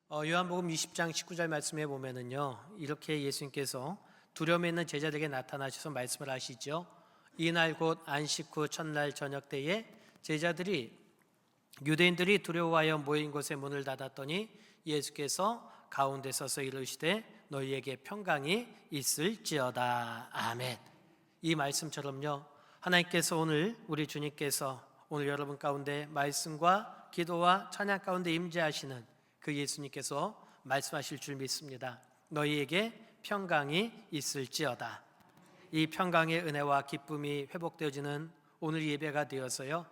요한복음 20장 19절 말씀에 보면은요, 이렇게 예수님께서 두려움에 있는 제자들에게 나타나셔서 말씀을 하시죠. 이날 곧 안식 후 첫날 저녁 때에 유대인들이 두려워하여 모인 곳에 문을 닫았더니 예수께서 가운데 서서 이르시되 너희에게 평강이 있을지어다. 아멘. 이 말씀처럼요, 하나님께서 우리 주님께서 오늘 여러분 가운데 말씀과 기도와 찬양 가운데 임재하시는 그 예수님께서 말씀하실 줄 믿습니다. 너희에게 평강이 있을지어다. 이 평강의 은혜와 기쁨이 회복되어지는 오늘 예배가 되어서요,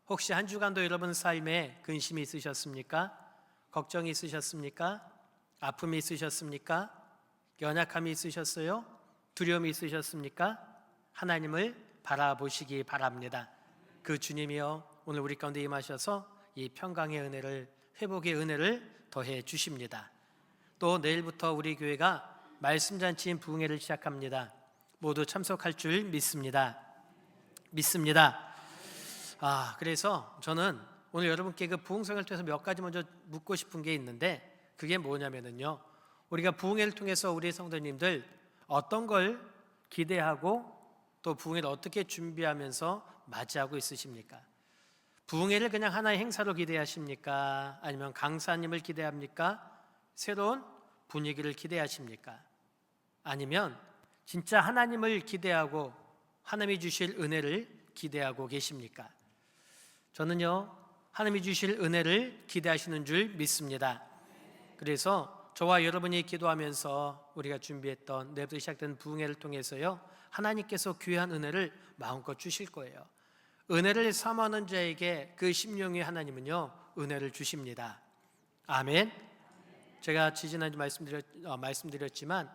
혹시 한 주간도 여러분 삶에 근심이 있으셨습니까? 걱정이 있으셨습니까? 아픔이 있으셨습니까? 연약함이 있으셨어요? 두려움이 있으셨습니까? 하나님을 바라보시기 바랍니다. 그 주님이요, 오늘 우리 가운데 임하셔서 이 평강의 은혜를, 회복의 은혜를 더해 주십니다. 또 내일부터 우리 교회가 말씀잔치인 부흥회를 시작합니다. 모두 참석할 줄 믿습니다. 그래서 저는 오늘 여러분께 그 부흥성을 통해서 몇 가지 먼저 묻고 싶은 게 있는데, 그게 뭐냐면요, 우리가 부흥회를 통해서 우리 성도님들 어떤 걸 기대하고 또 부흥회를 어떻게 준비하면서 맞이하고 있으십니까? 부흥회를 그냥 하나의 행사로 기대하십니까? 아니면 강사님을 기대합니까? 새로운 분위기를 기대하십니까? 아니면 진짜 하나님을 기대하고 하나님이 주실 은혜를 기대하고 계십니까? 저는요, 하나님이 주실 은혜를 기대하시는 줄 믿습니다. 그래서 저와 여러분이 기도하면서 우리가 준비했던 내일부터 시작된 부흥회를 통해서요, 하나님께서 귀한 은혜를 마음껏 주실 거예요. 은혜를 사모하는 자에게 그 심령의 하나님은요, 은혜를 주십니다. 아멘. 제가 지지난주 말씀드렸지만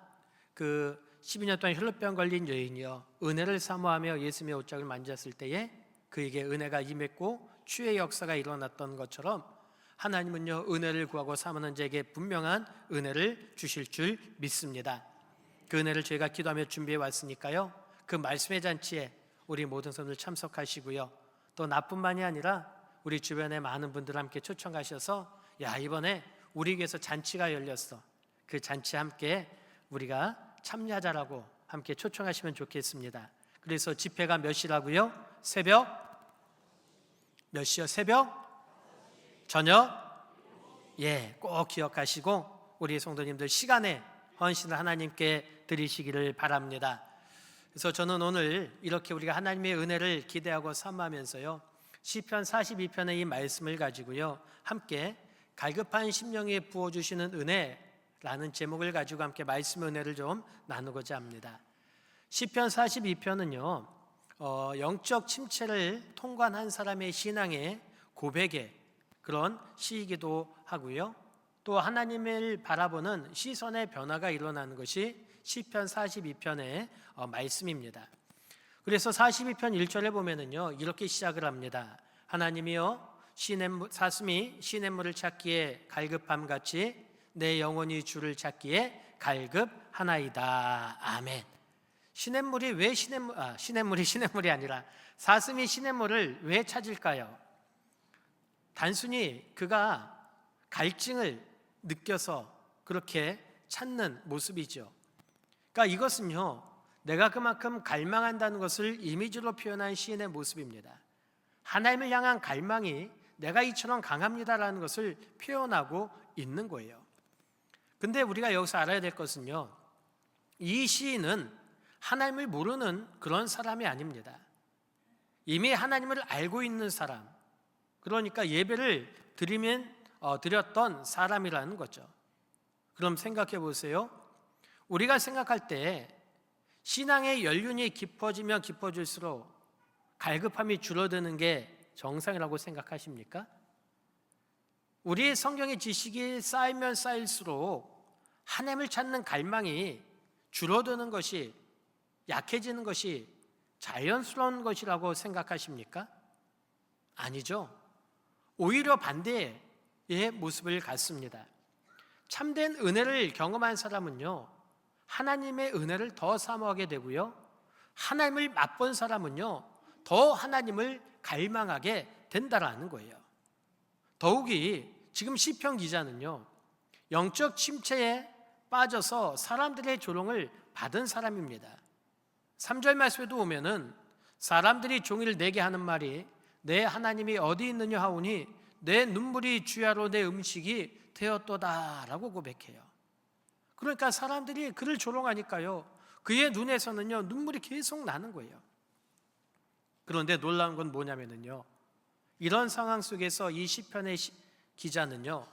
그 12년 동안 혈루병 걸린 여인이요, 은혜를 사모하며 예수님의 옷장을 만졌을 때에 그에게 은혜가 임했고 치유의 역사가 일어났던 것처럼 하나님은요, 은혜를 구하고 사모하는 자에게 분명한 은혜를 주실 줄 믿습니다. 그 은혜를 저희가 기도하며 준비해 왔으니까요, 그 말씀의 잔치에 우리 모든 성도들 참석하시고요, 또 나뿐만이 아니라 우리 주변에 많은 분들 함께 초청하셔서 이번에 우리 교회에서 잔치가 열렸어, 그 잔치에 함께 우리가 참여하자라고 함께 초청하시면 좋겠습니다. 그래서 집회가 몇 시라고요? 몇 시요? 저녁? 꼭 기억하시고 우리 성도님들 시간에 헌신을 하나님께 드리시기를 바랍니다. 그래서 저는 오늘 이렇게 우리가 하나님의 은혜를 기대하고 사모하면서요, 시편 42편의 이 말씀을 가지고요, 함께 갈급한 심령에 부어주시는 은혜라는 제목을 가지고 함께 말씀의 은혜를 좀 나누고자 합니다. 시편 42편은요, 영적 침체를 통과한 사람의 신앙의 고백의 그런 시이기도 하고요, 또 하나님을 바라보는 시선의 변화가 일어나는 것이 시편 42편의 말씀입니다. 그래서 42편 1절에 보면은요, 이렇게 시작을 합니다. 하나님이여, 사슴이 시냇물을 찾기에 갈급함같이 내 영혼이 주를 찾기에 갈급하나이다. 아멘. 시냇물이 왜 시냇물이 아니라 사슴이 시냇물을 왜 찾을까요? 단순히 그가 갈증을 느껴서 그렇게 찾는 모습이죠. 그러니까 이것은요, 내가 그만큼 갈망한다는 것을 이미지로 표현한 시인의 모습입니다. 하나님을 향한 갈망이 내가 이처럼 강합니다라는 것을 표현하고 있는 거예요. 근데 우리가 여기서 알아야 될 것은요, 이 시인은 하나님을 모르는 그런 사람이 아닙니다. 이미 하나님을 알고 있는 사람, 그러니까 예배를 드렸던 사람이라는 거죠. 그럼 생각해 보세요. 우리가 생각할 때 신앙의 연륜이 깊어지면 깊어질수록 갈급함이 줄어드는 게 정상이라고 생각하십니까? 우리의 성경의 지식이 쌓이면 쌓일수록 하나님을 찾는 갈망이 줄어드는 것이, 약해지는 것이 자연스러운 것이라고 생각하십니까? 아니죠. 오히려 반대의 모습을 갖습니다. 참된 은혜를 경험한 사람은요, 하나님의 은혜를 더 사모하게 되고요, 하나님을 맛본 사람은요, 더 하나님을 갈망하게 된다라는 거예요. 더욱이 지금 시편 기자는요, 영적 침체에 빠져서 사람들의 조롱을 받은 사람입니다. 3절 말씀에도 보면은 사람들이 종일 내게 하는 말이 내 하나님이 어디 있느냐 하오니 내 눈물이 주야로 내 음식이 되었도다라고 고백해요. 그러니까 사람들이 그를 조롱하니까요, 그의 눈에서는요 눈물이 계속 나는 거예요. 그런데 놀라운 건 뭐냐면요, 이런 상황 속에서 이 시편의 기자는요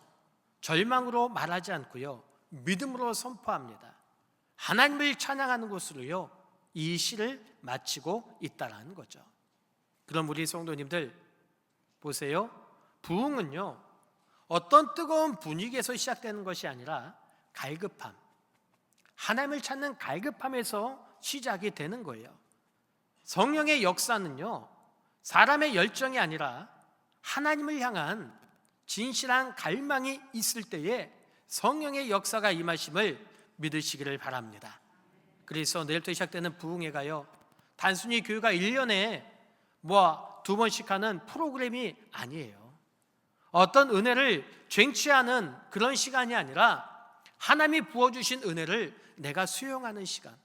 절망으로 말하지 않고요 믿음으로 선포합니다. 하나님을 찬양하는 것으로요 이 시를 마치고 있다라는 거죠. 그럼 우리 성도님들 보세요. 부흥은요 어떤 뜨거운 분위기에서 시작되는 것이 아니라 갈급함, 하나님을 찾는 갈급함에서 시작이 되는 거예요. 성령의 역사는요 사람의 열정이 아니라 하나님을 향한 진실한 갈망이 있을 때에 성령의 역사가 임하심을 믿으시기를 바랍니다. 그래서 내일부터 시작되는 부흥회가요 단순히 교회가 1년에 두 번씩 하는 프로그램이 아니에요. 어떤 은혜를 쟁취하는 그런 시간이 아니라 하나님이 부어주신 은혜를 내가 수용하는 시간,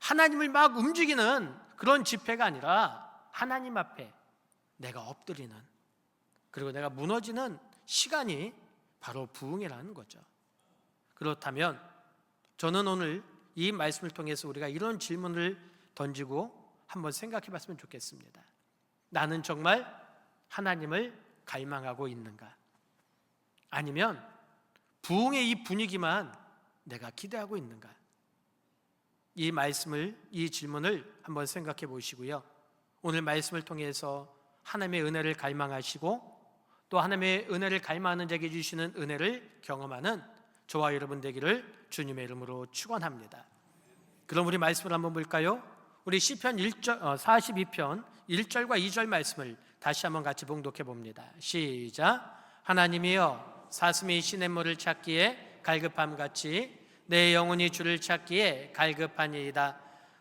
하나님을 막 움직이는 그런 집회가 아니라 하나님 앞에 내가 엎드리는, 그리고 내가 무너지는 시간이 바로 부흥이라는 거죠. 그렇다면 저는 오늘 이 말씀을 통해서 우리가 이런 질문을 던지고 한번 생각해 봤으면 좋겠습니다. 나는 정말 하나님을 갈망하고 있는가? 아니면 부흥의 이 분위기만 내가 기대하고 있는가? 이 질문을 한번 생각해 보시고요, 오늘 말씀을 통해서 하나님의 은혜를 갈망하시고 또 하나님의 은혜를 갈망하는 자에게 주시는 은혜를 경험하는 저와 여러분 되기를 주님의 이름으로 축원합니다. 그럼 우리 말씀을 한번 볼까요? 우리 시편 42편 1절과 2절 말씀을 다시 한번 같이 봉독해 봅니다. 시작. 하나님이여 사슴이 시냇물을 찾기에 갈급함같이 내 영혼이 주를 찾기에 갈급하니이다.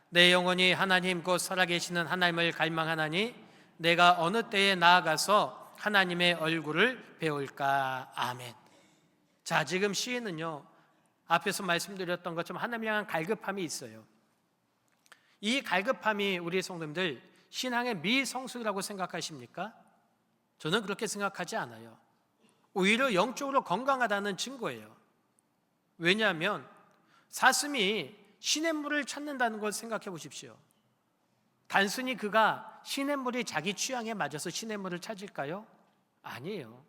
내 영혼이 하나님 곧 살아계시는 하나님을 갈망하나니 내가 어느 때에 나아가서 하나님의 얼굴을 배울까. 아멘. 자, 지금 시인은요 앞에서 말씀드렸던 것처럼 하나님을 향한 갈급함이 있어요. 이 갈급함이 우리 성도님들 신앙의 미성숙이라고 생각하십니까? 저는 그렇게 생각하지 않아요. 오히려 영적으로 건강하다는 증거예요. 왜냐하면 사슴이 시냇물을 찾는다는 걸 생각해 보십시오. 단순히 그가 시냇물이 자기 취향에 맞아서 시냇물을 찾을까요? 아니에요.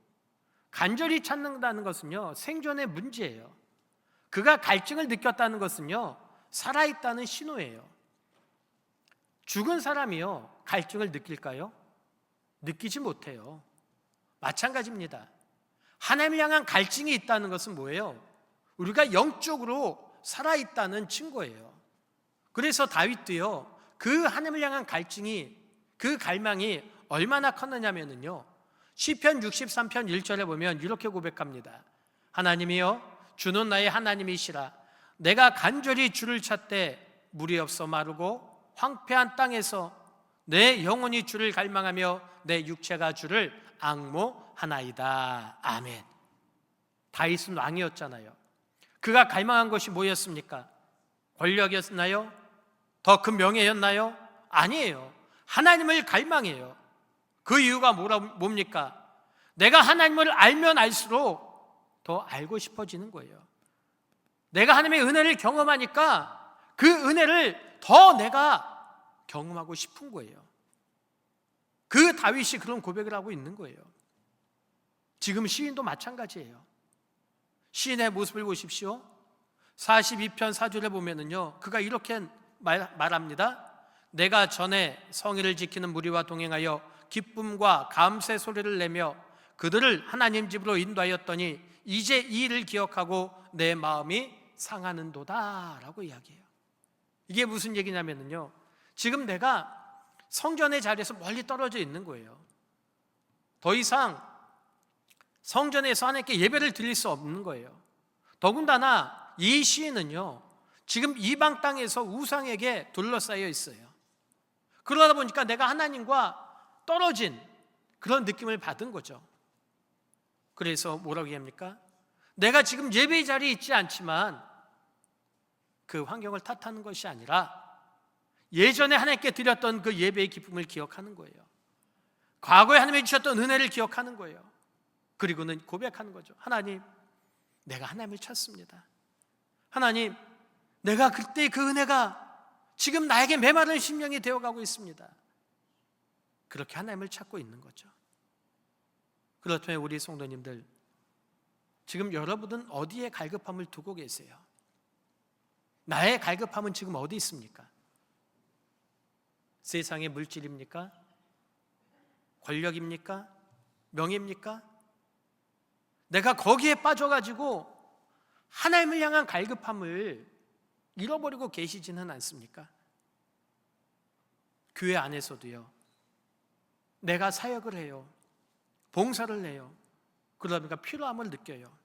간절히 찾는다는 것은요 생존의 문제예요. 그가 갈증을 느꼈다는 것은요 살아있다는 신호예요. 죽은 사람이요 갈증을 느낄까요? 느끼지 못해요. 마찬가지입니다. 하나님을 향한 갈증이 있다는 것은 뭐예요? 우리가 영적으로 살아있다는 증거예요. 그래서 다윗도요 그 하나님을 향한 갈증이, 그 갈망이 얼마나 컸느냐면요 시편 63편 1절에 보면 이렇게 고백합니다. 하나님이여 주는 나의 하나님이시라. 내가 간절히 주를 찾되 물이 없어 마르고 황폐한 땅에서 내 영혼이 주를 갈망하며 내 육체가 주를 앙모하나이다. 아멘. 다윗은 왕이었잖아요. 그가 갈망한 것이 뭐였습니까? 권력이었나요? 더 큰 명예였나요? 아니에요. 하나님을 갈망해요. 그 이유가 뭡니까? 내가 하나님을 알면 알수록 더 알고 싶어지는 거예요. 내가 하나님의 은혜를 경험하니까 그 은혜를 더 내가 경험하고 싶은 거예요. 그 다윗이 그런 고백을 하고 있는 거예요. 지금 시인도 마찬가지예요. 시인의 모습을 보십시오. 42편 4절에 보면은요 그가 이렇게 말합니다. 내가 전에 성의를 지키는 무리와 동행하여 기쁨과 감새 소리를 내며 그들을 하나님 집으로 인도하였더니 이제 이 일을 기억하고 내 마음이 상하는도다 라고 이야기해요. 이게 무슨 얘기냐면요 지금 내가 성전의 자리에서 멀리 떨어져 있는 거예요. 더 이상 성전에서 하나님께 예배를 드릴 수 없는 거예요. 더군다나 이 시인은요 지금 이방 땅에서 우상에게 둘러싸여 있어요. 그러다 보니까 내가 하나님과 떨어진 그런 느낌을 받은 거죠. 그래서 뭐라고 얘기합니까? 내가 지금 예배의 자리에 있지 않지만 그 환경을 탓하는 것이 아니라 예전에 하나님께 드렸던 그 예배의 기쁨을 기억하는 거예요. 과거에 하나님이 주셨던 은혜를 기억하는 거예요. 그리고는 고백하는 거죠. 하나님, 내가 하나님을 찾습니다. 하나님, 내가 그때 그 은혜가 지금 나에게 메마른 심령이 되어가고 있습니다. 그렇게 하나님을 찾고 있는 거죠. 그렇다면 우리 성도님들, 지금 여러분은 어디에 갈급함을 두고 계세요? 나의 갈급함은 지금 어디 있습니까? 세상의 물질입니까? 권력입니까? 명예입니까? 내가 거기에 빠져가지고 하나님을 향한 갈급함을 잃어버리고 계시지는 않습니까? 교회 안에서도요, 내가 사역을 해요, 봉사를 해요. 그러다 보니까 필요함을 느껴요.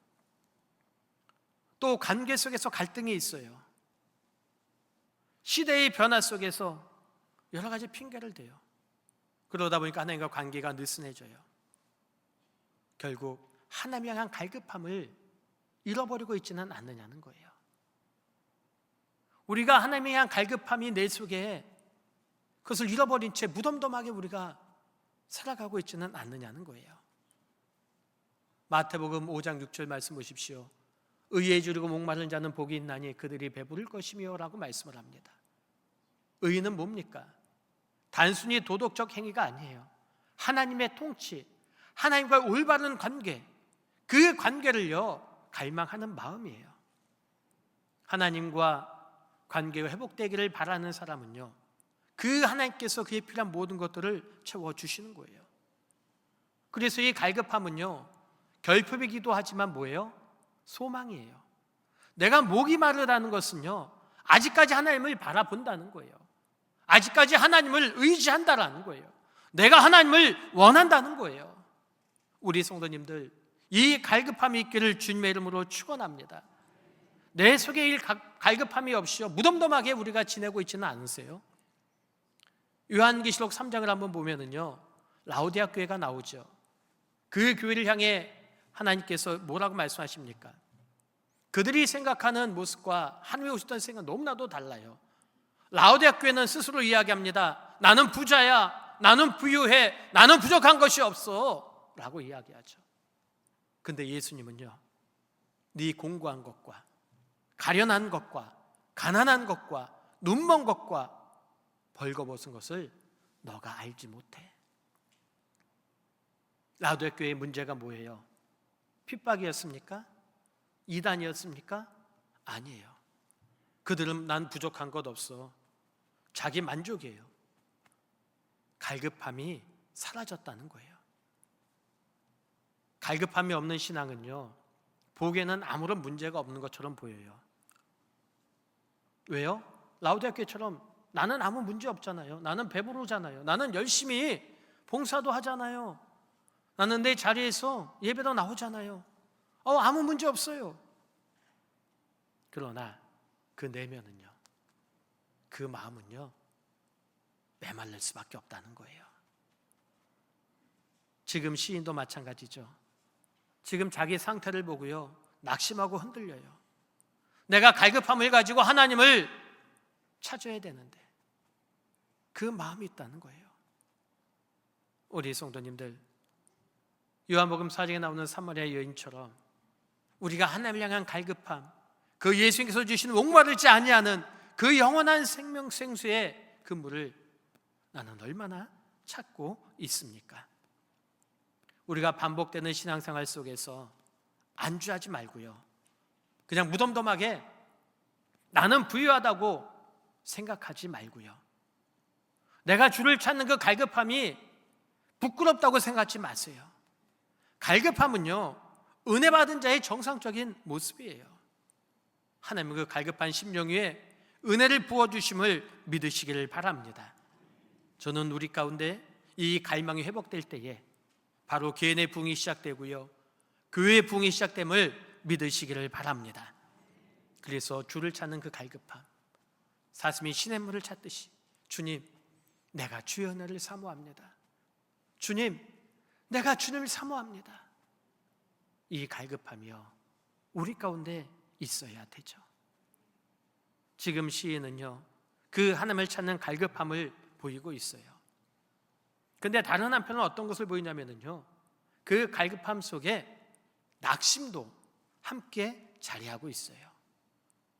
또 관계 속에서 갈등이 있어요. 시대의 변화 속에서 여러 가지 핑계를 대요. 그러다 보니까 하나님과 관계가 느슨해져요. 결국 하나님 향한 갈급함을 잃어버리고 있지는 않느냐는 거예요. 우리가 하나님에 향한 갈급함이 내 속에 그것을 잃어버린 채 무덤덤하게 우리가 살아가고 있지는 않느냐는 거예요. 마태복음 5장 6절 말씀 보십시오. 의에 주르고 목마른 자는 복이 있나니 그들이 배부를 것이며 라고 말씀을 합니다. 의는 뭡니까? 단순히 도덕적 행위가 아니에요. 하나님의 통치, 하나님과 올바른 관계, 그 관계를요 갈망하는 마음이에요. 하나님과 관계가 회복되기를 바라는 사람은요, 그 하나님께서 그에 필요한 모든 것들을 채워주시는 거예요. 그래서 이 갈급함은요, 결핍이기도 하지만 뭐예요? 소망이에요. 내가 목이 마르다는 것은요, 아직까지 하나님을 바라본다는 거예요. 아직까지 하나님을 의지한다라는 거예요. 내가 하나님을 원한다는 거예요. 우리 성도님들, 이 갈급함이 있기를 주님의 이름으로 축원합니다. 내 속에 이 갈급함이 없이요 무덤덤하게 우리가 지내고 있지는 않으세요? 요한계시록 3장을 한번 보면은요, 라오디아 교회가 나오죠. 그 교회를 향해 하나님께서 뭐라고 말씀하십니까? 그들이 생각하는 모습과 하나님이 오셨다는 생각은 너무나도 달라요. 라오디아 교회는 스스로 이야기합니다. 나는 부자야, 나는 부유해, 나는 부족한 것이 없어 라고 이야기하죠. 근데 예수님은요, 네 공고한 것과 가련한 것과 가난한 것과 눈먼 것과 벌거벗은 것을 너가 알지 못해. 라오디아 교회의 문제가 뭐예요? 핍박이었습니까? 이단이었습니까? 아니에요. 그들은 난 부족한 것 없어, 자기 만족이에요. 갈급함이 사라졌다는 거예요. 갈급함이 없는 신앙은요, 보기에는 아무런 문제가 없는 것처럼 보여요. 왜요? 라오디아 교회처럼 나는 아무 문제 없잖아요. 나는 배부르잖아요. 나는 열심히 봉사도 하잖아요. 나는 내 자리에서 예배도 나오잖아요. 아무 문제 없어요. 그러나 그 내면은요, 그 마음은요 메말릴 수밖에 없다는 거예요. 지금 시인도 마찬가지죠. 지금 자기 상태를 보고요 낙심하고 흔들려요. 내가 갈급함을 가지고 하나님을 찾아야 되는데 그 마음이 있다는 거예요. 우리 성도님들, 요한복음 4장에 나오는 사마리아 여인처럼 우리가 하나님을 향한 갈급함, 그 예수님께서 주시는 목마르지 아니하는 그 영원한 생명 생수의 그 물을 나는 얼마나 찾고 있습니까? 우리가 반복되는 신앙생활 속에서 안주하지 말고요, 그냥 무덤덤하게 나는 부유하다고 생각하지 말고요, 내가 주를 찾는 그 갈급함이 부끄럽다고 생각하지 마세요. 갈급함은요 은혜 받은 자의 정상적인 모습이에요. 하나님은 그 갈급한 심령 위에 은혜를 부어주심을 믿으시기를 바랍니다. 저는 우리 가운데 이 갈망이 회복될 때에 바로 개인의 부흥이 시작되고요 교회의 부흥이 시작됨을 믿으시기를 바랍니다. 그래서 주를 찾는 그 갈급함, 사슴이 시냇물을 찾듯이 주님, 내가 주의 은혜를 사모합니다. 주님, 내가 주님을 사모합니다. 이 갈급함이요 우리 가운데 있어야 되죠. 지금 시인은요, 그 하나님을 찾는 갈급함을 보이고 있어요. 근데 다른 한편은 어떤 것을 보이냐면요, 그 갈급함 속에 낙심도 함께 자리하고 있어요.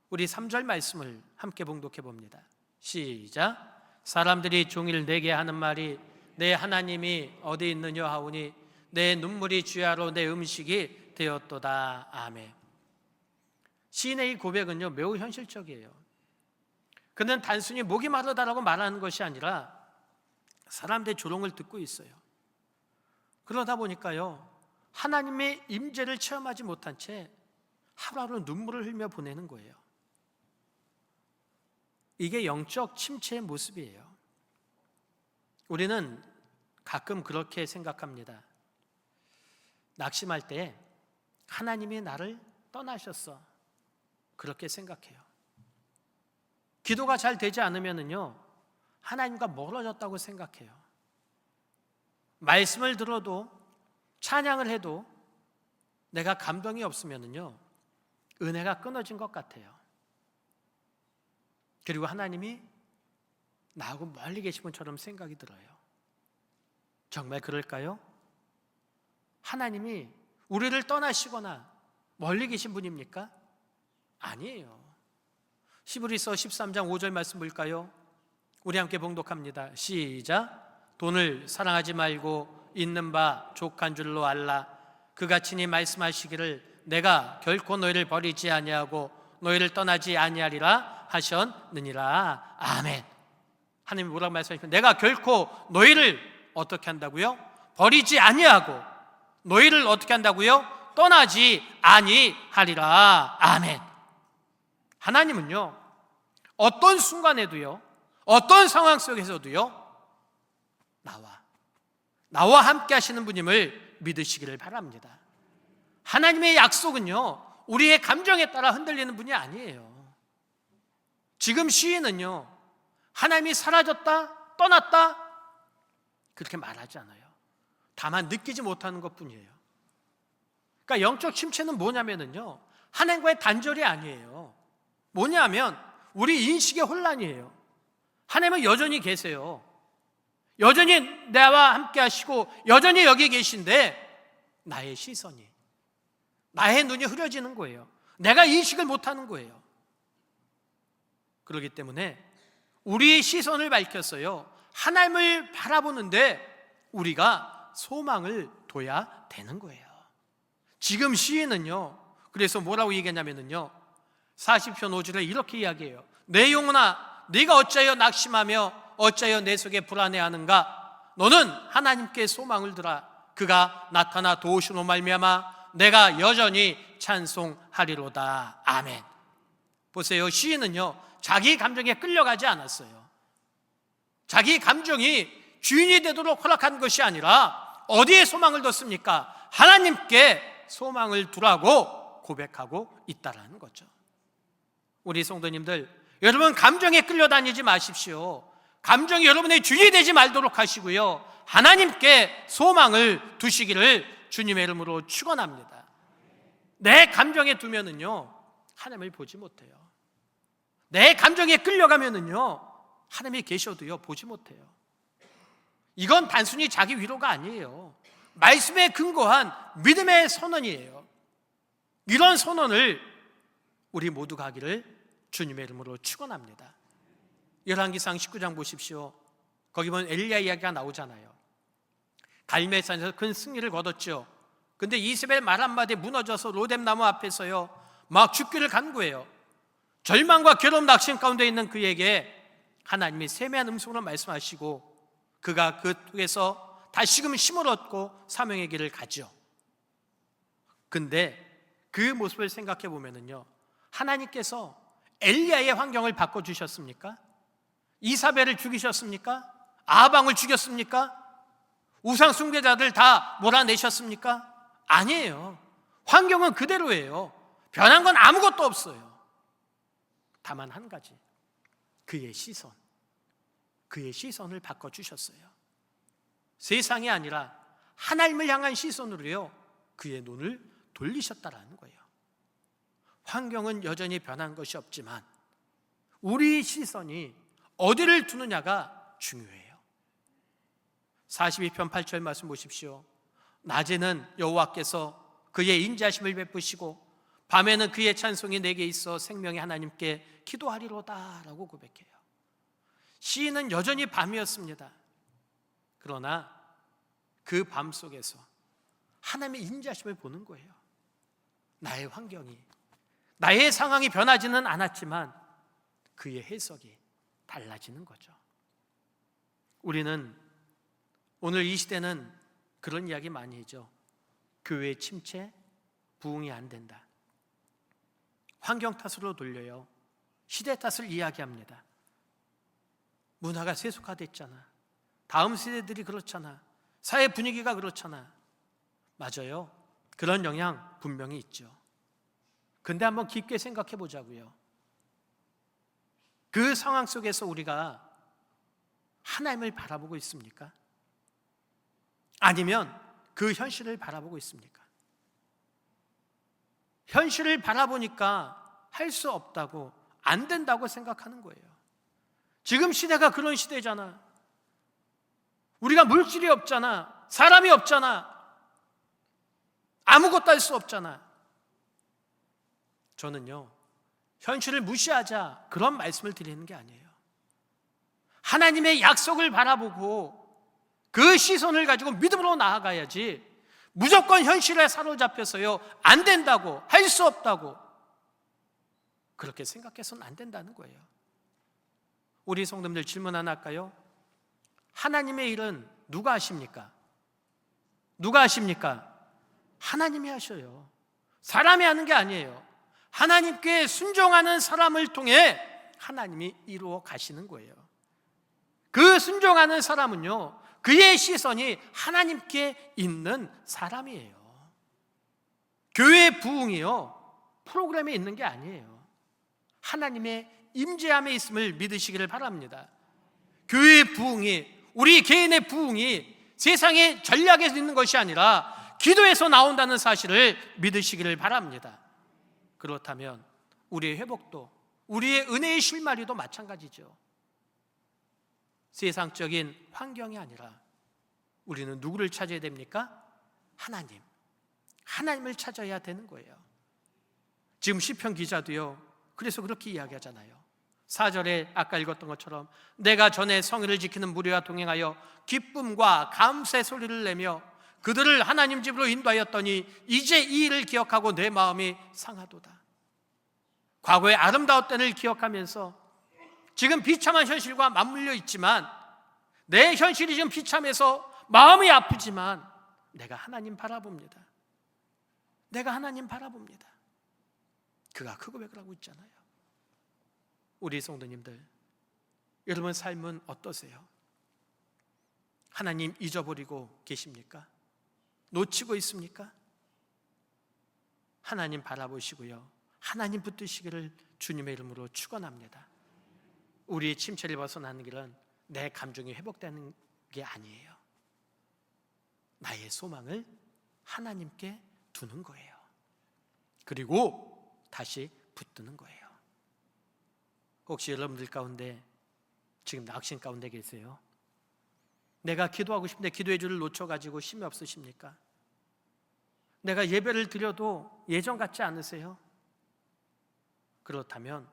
우리 3절 말씀을 함께 봉독해 봅니다. 시작. 사람들이 종일 내게 하는 말이 내 하나님이 어디 있느냐 하오니 내 눈물이 주야로 내 음식이 되었도다. 아멘. 시인의 이 고백은요, 매우 현실적이에요. 그는 단순히 목이 마르다라고 말하는 것이 아니라 사람들의 조롱을 듣고 있어요. 그러다 보니까요, 하나님의 임재를 체험하지 못한 채 하루하루 눈물을 흘며 보내는 거예요. 이게 영적 침체의 모습이에요. 우리는 가끔 그렇게 생각합니다. 낙심할 때 하나님이 나를 떠나셨어, 그렇게 생각해요. 기도가 잘 되지 않으면요, 하나님과 멀어졌다고 생각해요. 말씀을 들어도 찬양을 해도 내가 감동이 없으면요, 은혜가 끊어진 것 같아요. 그리고 하나님이 나하고 멀리 계신 분처럼 생각이 들어요. 정말 그럴까요? 하나님이 우리를 떠나시거나 멀리 계신 분입니까? 아니에요. 히브리서 13장 5절 말씀 볼까요? 우리 함께 봉독합니다. 시작. 돈을 사랑하지 말고 있는 바 족한 줄로 알라. 그가 친히 말씀하시기를 내가 결코 너희를 버리지 아니하고 너희를 떠나지 아니하리라 하셨느니라. 아멘. 하나님이 뭐라고 말씀하시면 내가 결코 너희를 어떻게 한다고요? 버리지 아니하고 너희를 어떻게 한다고요? 떠나지 아니하리라. 아멘. 하나님은요, 어떤 순간에도요, 어떤 상황 속에서도요, 나와 함께 하시는 분임을 믿으시기를 바랍니다. 하나님의 약속은요, 우리의 감정에 따라 흔들리는 분이 아니에요. 지금 시인은요, 하나님이 사라졌다, 떠났다, 그렇게 말하지 않아요. 다만 느끼지 못하는 것 뿐이에요. 그러니까 영적 침체는 뭐냐면요, 하나님과의 단절이 아니에요. 뭐냐면 우리 인식의 혼란이에요. 하나님은 여전히 계세요. 여전히 나와 함께 하시고 여전히 여기 계신데 나의 시선이, 나의 눈이 흐려지는 거예요. 내가 인식을 못하는 거예요. 그렇기 때문에 우리의 시선을 밝혔어요. 하나님을 바라보는데 우리가 소망을 둬야 되는 거예요. 지금 시인은요, 그래서 뭐라고 얘기했냐면요, 40편 5절에 이렇게 이야기해요. 내 영혼아, 네가 어찌하여 낙심하며 어찌하여 내 속에 불안해하는가? 너는 하나님께 소망을 두라. 그가 나타나 도우시로 말미암아 내가 여전히 찬송하리로다. 아멘. 보세요, 시인은요, 자기 감정에 끌려가지 않았어요. 자기 감정이 주인이 되도록 허락한 것이 아니라 어디에 소망을 뒀습니까? 하나님께 소망을 두라고 고백하고 있다라는 거죠. 우리 성도님들, 여러분 감정에 끌려다니지 마십시오. 감정이 여러분의 주인이 되지 말도록 하시고요, 하나님께 소망을 두시기를 주님의 이름으로 축원합니다. 내 감정에 두면은요, 하나님을 보지 못해요. 내 감정에 끌려가면은요, 하나님이 계셔도요, 보지 못해요. 이건 단순히 자기 위로가 아니에요. 말씀에 근거한 믿음의 선언이에요. 이런 선언을 우리 모두가 하기를 주님의 이름으로 축원합니다. 열왕기상 19장 보십시오. 거기 보면 엘리야 이야기가 나오잖아요. 갈멜산에서 큰 승리를 거뒀죠. 근데 이세벨 말 한마디에 무너져서 로뎀나무 앞에서요, 막 죽기를 간구해요. 절망과 괴로움 낙심 가운데 있는 그에게 하나님이 세미한 음성으로 말씀하시고 그가 그에서 다시금 힘을 얻고 사명의 길을 가죠. 근데 그 모습을 생각해 보면은요, 하나님께서 엘리야의 환경을 바꿔주셨습니까? 이사벨을 죽이셨습니까? 아방을 죽였습니까? 우상 숭배자들 다 몰아내셨습니까? 아니에요. 환경은 그대로예요. 변한 건 아무것도 없어요. 다만 한 가지, 그의 시선을 바꿔주셨어요. 세상이 아니라 하나님을 향한 시선으로요, 그의 눈을 돌리셨다라는 거예요. 환경은 여전히 변한 것이 없지만 우리 시선이 어디를 두느냐가 중요해요. 42편 8절 말씀 보십시오. 낮에는 여호와께서 그의 인자심을 베푸시고 밤에는 그의 찬송이 내게 있어 생명의 하나님께 기도하리로다 라고 고백해요. 시인은 여전히 밤이었습니다. 그러나 그 밤 속에서 하나님의 인자심을 보는 거예요. 나의 환경이, 나의 상황이 변하지는 않았지만 그의 해석이 달라지는 거죠. 우리는 오늘 이 시대는 그런 이야기 많이 하죠. 교회 침체, 부흥이 안 된다. 환경 탓으로 돌려요. 시대 탓을 이야기합니다. 문화가 세속화됐잖아. 다음 세대들이 그렇잖아. 사회 분위기가 그렇잖아. 맞아요. 그런 영향 분명히 있죠. 근데 한번 깊게 생각해 보자고요. 그 상황 속에서 우리가 하나님을 바라보고 있습니까? 아니면 그 현실을 바라보고 있습니까? 현실을 바라보니까 할 수 없다고, 안 된다고 생각하는 거예요. 지금 시대가 그런 시대잖아. 우리가 물질이 없잖아. 사람이 없잖아. 아무것도 할 수 없잖아. 저는요, 현실을 무시하자 그런 말씀을 드리는 게 아니에요. 하나님의 약속을 바라보고 그 시선을 가지고 믿음으로 나아가야지 무조건 현실에 사로잡혀서요 안 된다고, 할 수 없다고 그렇게 생각해서는 안 된다는 거예요. 우리 성도님들 질문 하나 할까요? 하나님의 일은 누가 하십니까? 누가 하십니까? 하나님이 하셔요. 사람이 하는 게 아니에요. 하나님께 순종하는 사람을 통해 하나님이 이루어 가시는 거예요. 그 순종하는 사람은요, 그의 시선이 하나님께 있는 사람이에요. 교회 부흥이요, 프로그램에 있는 게 아니에요. 하나님의 임재함에 있음을 믿으시기를 바랍니다. 교회의 부흥이, 우리 개인의 부흥이 세상의 전략에서 있는 것이 아니라 기도에서 나온다는 사실을 믿으시기를 바랍니다. 그렇다면 우리의 회복도, 우리의 은혜의 실마리도 마찬가지죠. 세상적인 환경이 아니라 우리는 누구를 찾아야 됩니까? 하나님. 하나님을 찾아야 되는 거예요. 지금 시편 기자도요, 그래서 그렇게 이야기하잖아요. 4절에 아까 읽었던 것처럼 내가 전에 성의를 지키는 무리와 동행하여 기쁨과 감사의 소리를 내며 그들을 하나님 집으로 인도하였더니 이제 이 일을 기억하고 내 마음이 상하도다. 과거의 아름다웠던 때를 기억하면서 지금 비참한 현실과 맞물려 있지만, 내 현실이 지금 비참해서 마음이 아프지만 내가 하나님 바라봅니다. 내가 하나님 바라봅니다. 그가 그 고백을 하고 있잖아요. 우리 성도님들, 여러분 삶은 어떠세요? 하나님 잊어버리고 계십니까? 놓치고 있습니까? 하나님 바라보시고요, 하나님 붙드시기를 주님의 이름으로 축원합니다. 우리의 침체를 벗어나는 길은 내 감정이 회복되는 게 아니에요. 나의 소망을 하나님께 두는 거예요. 그리고 다시 붙드는 거예요. 혹시 여러분들 가운데 지금 낙심 가운데 계세요? 내가 기도하고 싶은데 기도의 줄을 놓쳐가지고 힘이 없으십니까? 내가 예배를 드려도 예전 같지 않으세요? 그렇다면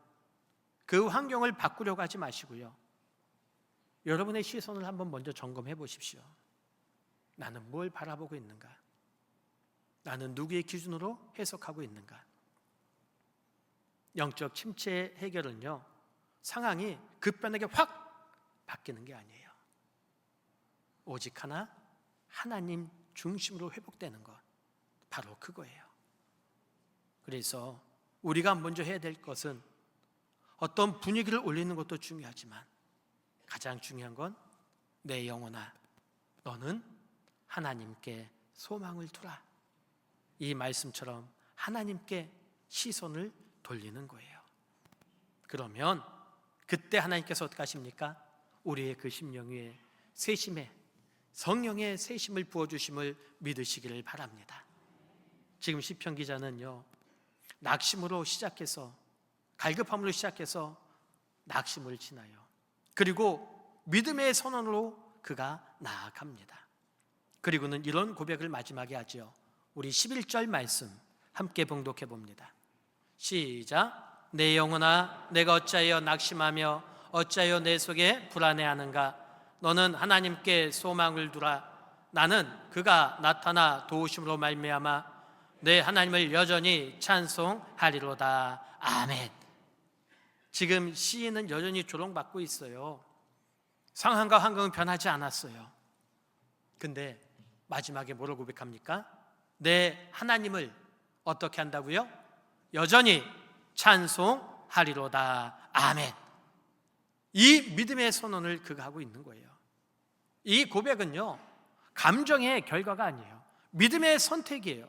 그 환경을 바꾸려고 하지 마시고요, 여러분의 시선을 한번 먼저 점검해 보십시오. 나는 뭘 바라보고 있는가? 나는 누구의 기준으로 해석하고 있는가? 영적 침체 해결은요, 상황이 급변하게 확 바뀌는 게 아니에요. 오직 하나, 하나님 중심으로 회복되는 것, 바로 그거예요. 그래서 우리가 먼저 해야 될 것은 어떤 분위기를 올리는 것도 중요하지만 가장 중요한 건 내 영혼아, 너는 하나님께 소망을 두라. 이 말씀처럼 하나님께 시선을 돌리는 거예요. 그러면 그때 하나님께서 어떻게 하십니까? 우리의 그 심령 위에 세심에 성령의 세심을 부어주심을 믿으시기를 바랍니다. 지금 시편 기자는요, 낙심으로 시작해서, 갈급함으로 시작해서 낙심을 지나요. 그리고 믿음의 선언으로 그가 나아갑니다. 그리고는 이런 고백을 마지막에 하죠. 우리 11절 말씀 함께 봉독해 봅니다. 시작. 내 영혼아, 내가 어찌하여 낙심하며 어찌하여 내 속에 불안해하는가? 너는 하나님께 소망을 두라. 나는 그가 나타나 도우심으로 말미암아 내 하나님을 여전히 찬송하리로다. 아멘. 지금 시인은 여전히 조롱받고 있어요. 상황과 환경은 변하지 않았어요. 근데 마지막에 뭐를 고백합니까? 내 하나님을 어떻게 한다고요? 여전히 찬송하리로다. 아멘. 이 믿음의 선언을 그가 하고 있는 거예요. 이 고백은요, 감정의 결과가 아니에요. 믿음의 선택이에요.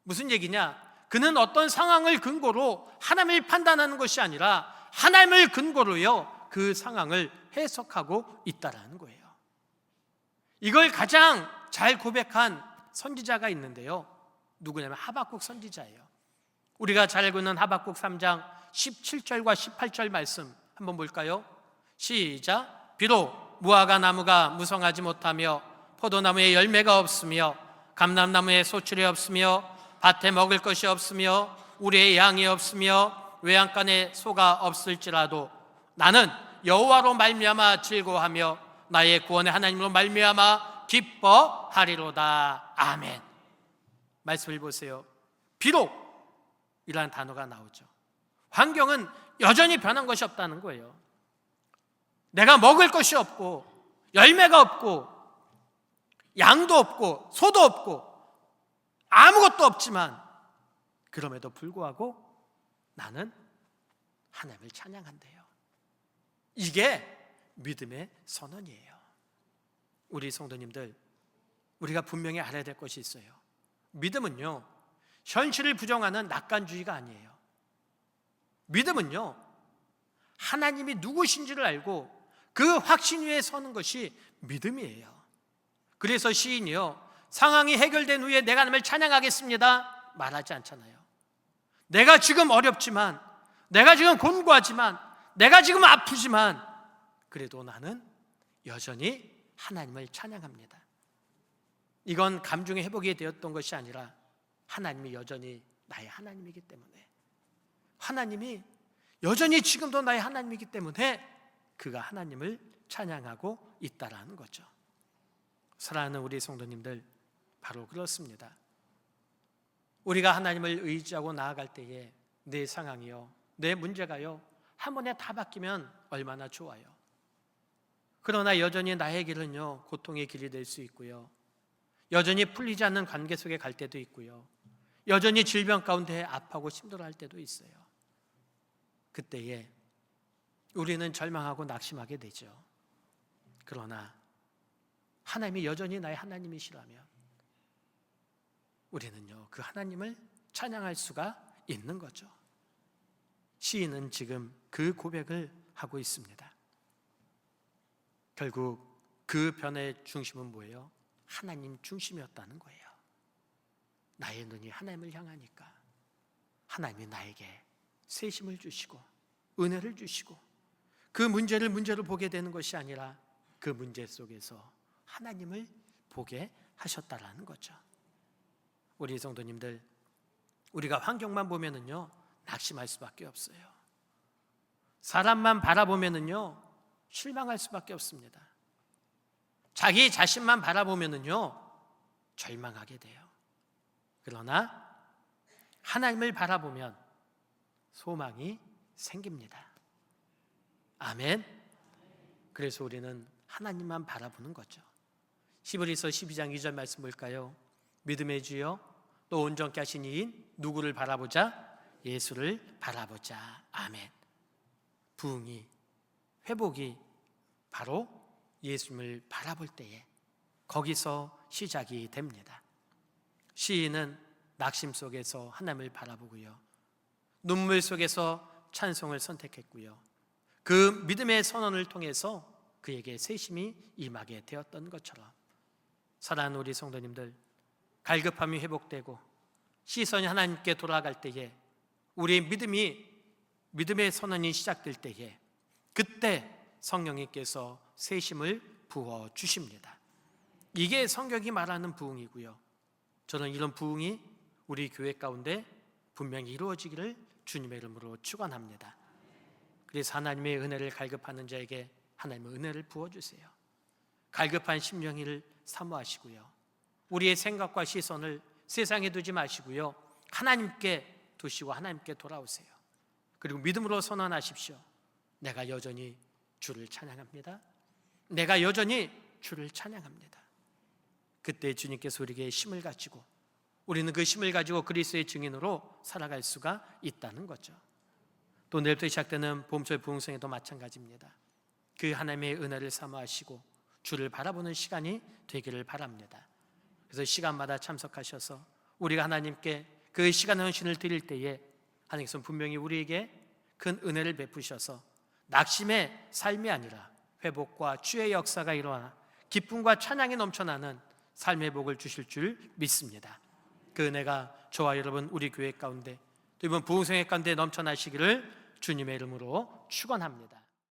무슨 얘기냐? 그는 어떤 상황을 근거로 하나님을 판단하는 것이 아니라 하나님을 근거로요, 그 상황을 해석하고 있다라는 거예요. 이걸 가장 잘 고백한 선지자가 있는데요. 누구냐면 하박국 선지자예요. 우리가 잘 알고 있는 하박국 3장 17절과 18절 말씀 한번 볼까요? 시작. 비록 무화과 나무가 무성하지 못하며 포도나무에 열매가 없으며 감람나무에 소출이 없으며 밭에 먹을 것이 없으며 우리의 양이 없으며 외양간에 소가 없을지라도 나는 여호와로 말미암아 즐거워하며 나의 구원의 하나님으로 말미암아 기뻐하리로다. 아멘. 말씀을 보세요. 비록 이라는 단어가 나오죠. 환경은 여전히 변한 것이 없다는 거예요. 내가 먹을 것이 없고 열매가 없고 양도 없고 소도 없고 아무것도 없지만 그럼에도 불구하고 나는 하나님을 찬양한대요. 이게 믿음의 선언이에요. 우리 성도님들, 우리가 분명히 알아야 될 것이 있어요. 믿음은요, 현실을 부정하는 낙관주의가 아니에요. 믿음은요, 하나님이 누구신지를 알고 그 확신 위에 서는 것이 믿음이에요. 그래서 시인이요, 상황이 해결된 후에 내가 하나님을 찬양하겠습니다 말하지 않잖아요. 내가 지금 어렵지만, 내가 지금 곤고하지만, 내가 지금 아프지만 그래도 나는 여전히 하나님을 찬양합니다. 이건 감정의 회복이 되었던 것이 아니라 하나님이 여전히 나의 하나님이기 때문에, 하나님이 여전히 지금도 나의 하나님이기 때문에 그가 하나님을 찬양하고 있다라는 거죠. 사랑하는 우리 성도님들, 바로 그렇습니다. 우리가 하나님을 의지하고 나아갈 때에 내 상황이요, 내 문제가요, 한 번에 다 바뀌면 얼마나 좋아요. 그러나 여전히 나의 길은요, 고통의 길이 될 수 있고요, 여전히 풀리지 않는 관계 속에 갈 때도 있고요, 여전히 질병 가운데 아파하고 힘들어할 때도 있어요. 그때에 우리는 절망하고 낙심하게 되죠. 그러나 하나님이 여전히 나의 하나님이시라면 우리는요, 그 하나님을 찬양할 수가 있는 거죠. 시인은 지금 그 고백을 하고 있습니다. 결국 그 변의 중심은 뭐예요? 하나님 중심이었다는 거예요. 나의 눈이 하나님을 향하니까 하나님이 나에게 세심을 주시고 은혜를 주시고 그 문제를 문제로 보게 되는 것이 아니라 그 문제 속에서 하나님을 보게 하셨다라는 거죠. 우리 성도님들, 우리가 환경만 보면은요, 낙심할 수밖에 없어요. 사람만 바라보면은요, 실망할 수밖에 없습니다. 자기 자신만 바라보면은요, 절망하게 돼요. 그러나 하나님을 바라보면 소망이 생깁니다. 아멘. 그래서 우리는 하나님만 바라보는 거죠. 히브리서 12장 2절 말씀 볼까요? 믿음의 주여 또 온전케 하신 이인 누구를 바라보자? 예수를 바라보자. 아멘. 부흥이, 회복이 바로 예수님을 바라볼 때에 거기서 시작이 됩니다. 시인은 낙심 속에서 하나님을 바라보고요, 눈물 속에서 찬송을 선택했고요, 그 믿음의 선언을 통해서 그에게 세심이 임하게 되었던 것처럼 사랑하는 우리 성도님들, 갈급함이 회복되고 시선이 하나님께 돌아갈 때에, 우리의 믿음의 선언이 시작될 때에, 그때 성령님께서 새 힘을 부어 주십니다. 이게 성경이 말하는 부흥이고요. 저는 이런 부흥이 우리 교회 가운데 분명히 이루어지기를 주님의 이름으로 축원합니다. 그래서 하나님의 은혜를 갈급하는 자에게 하나님의 은혜를 부어주세요. 갈급한 심령을 사모하시고요, 우리의 생각과 시선을 세상에 두지 마시고요, 하나님께 두시고 하나님께 돌아오세요. 그리고 믿음으로 선언하십시오. 내가 여전히 주를 찬양합니다. 내가 여전히 주를 찬양합니다. 그때 주님께서 우리에게 힘을 가지고, 우리는 그 힘을 가지고 그리스도의 증인으로 살아갈 수가 있다는 거죠. 또 내일부터 시작되는 봄철 부흥성에도 마찬가지입니다. 그 하나님의 은혜를 사모하시고 주를 바라보는 시간이 되기를 바랍니다. 그래서 시간마다 참석하셔서 우리가 하나님께 그 시간의 헌신을 드릴 때에 하나님께서는 분명히 우리에게 큰 은혜를 베푸셔서 낙심의 삶이 아니라 회복과 주의 역사가 일어나 기쁨과 찬양이 넘쳐나는 삶의 복을 주실 줄 믿습니다. 그 은혜가 저와 여러분 우리 교회 가운데, 또 이번 부흥성회 가운데 넘쳐나시기를 주님의 이름으로 축원합니다.